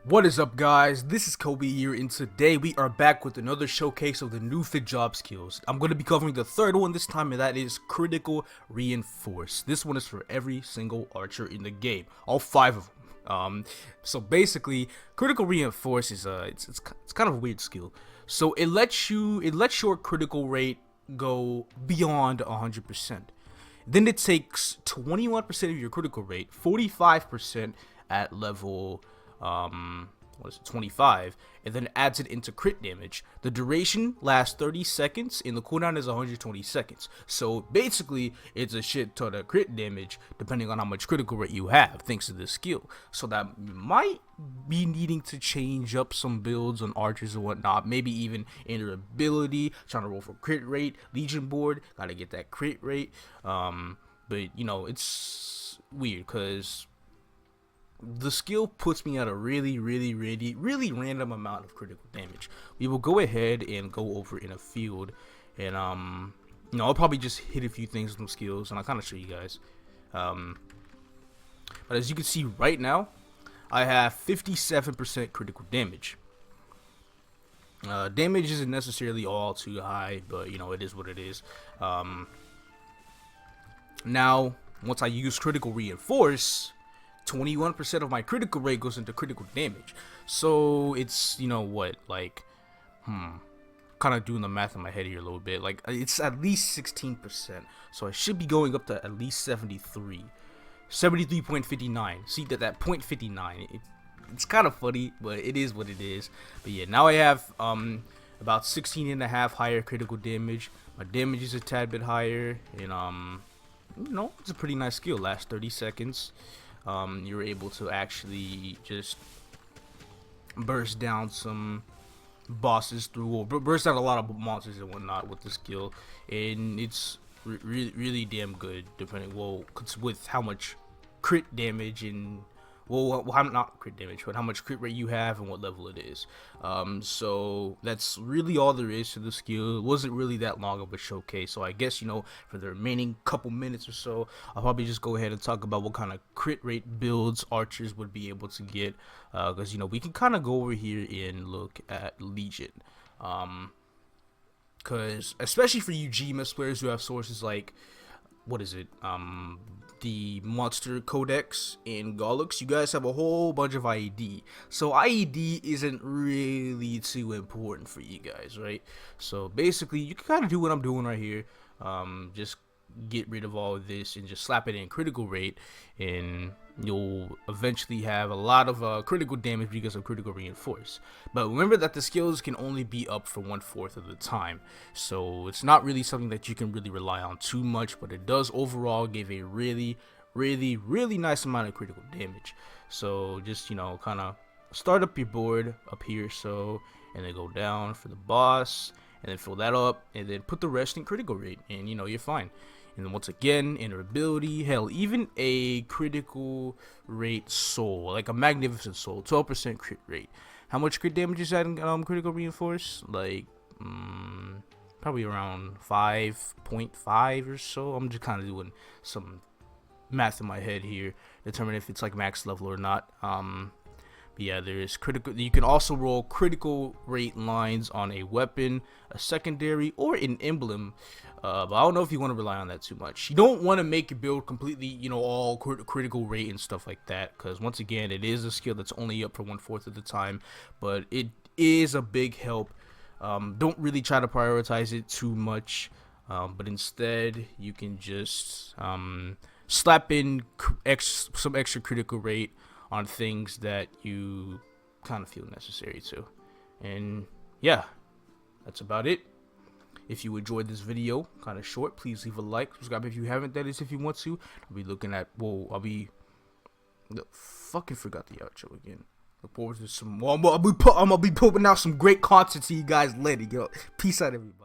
What is up, guys? This is Kobe here, and today we are back with another showcase of the new fit job skills. I'm going to be covering the third one this time, and that is critical reinforce. This one is for every single archer in the game, all 5 of them. So basically, critical reinforce is it's kind of a weird skill. So it lets your critical rate go beyond 100%. Then it takes 21% of your critical rate, 45% at level what is it, 25, and then adds it into crit damage. The duration lasts 30 seconds and the cooldown is 120 seconds. So basically it's a shit ton of crit damage depending on how much critical rate you have thanks to this skill. So that might be needing to change up some builds on archers and whatnot, maybe even in their ability, trying to roll for crit rate, legion board, gotta get that crit rate. But you know, it's weird because the skill puts me at a really random amount of critical damage. We will go ahead and go over in a field, and I'll probably just hit a few things with some skills, and I'll kind of show you guys. But as you can see right now, I have 57% critical damage. Damage isn't necessarily all too high, but you know, it is what it is. Now, once I use critical reinforce, 21% of my critical rate goes into critical damage. So it's, you know what, like, kind of doing the math in my head here a little bit. Like, it's at least 16%. So I should be going up to at least 73.59. See that 0.59. It's kind of funny, but it is what it is. But yeah, now I have about 16.5 higher critical damage. My damage is a tad bit higher, and you know, it's a pretty nice skill. Lasts 30 seconds. You're able to actually just burst down some bosses or burst down a lot of monsters and whatnot with the skill, and it's really damn good. Depending, well, with how much crit damage and not crit damage, but how much crit rate you have and what level it is. So that's really all there is to the skill. It wasn't really that long of a showcase, so I guess, you know, for the remaining couple minutes or so, I'll probably just go ahead and talk about what kind of crit rate builds archers would be able to get, because you know, we can kind of go over here and look at Legion, because especially for you GMS players who have sources like, what is it, the Monster Codex and Gollux, you guys have a whole bunch of IED. So IED isn't really too important for you guys, right? So basically, you can kind of do what I'm doing right here. Just get rid of all of this and just slap it in critical rate, and you'll eventually have a lot of critical damage because of critical reinforce. But remember that the skills can only be up for 1/4 of the time, so it's not really something that you can really rely on too much, but it does overall give a really nice amount of critical damage. So just, you know, kind of start up your board up here, so, and then go down for the boss, and then fill that up, and then put the rest in critical rate, and you know, you're fine. And then once again, ability, hell, even a critical rate soul, like a magnificent soul, 12% crit rate. How much crit damage is that in critical reinforce? Like, probably around 5.5 or so. I'm just kind of doing some math in my head here, determine if it's like max level or not. But yeah, there's critical. You can also roll critical rate lines on a weapon, a secondary, or an emblem. But I don't know if you want to rely on that too much. You don't want to make your build completely, you know, all critical rate and stuff like that, because once again, it is a skill that's only up for 1/4 of the time, but it is a big help. Don't really try to prioritize it too much, but instead you can just slap in some extra critical rate on things that you kind of feel necessary to. And yeah, that's about it. If you enjoyed this video, kind of short, please leave a like, subscribe if you haven't, that is if you want to. I'll be looking at, fucking forgot the outro again. Look forward to some more. I'm gonna be putting out some great content to you guys later, yo. Peace out, everybody.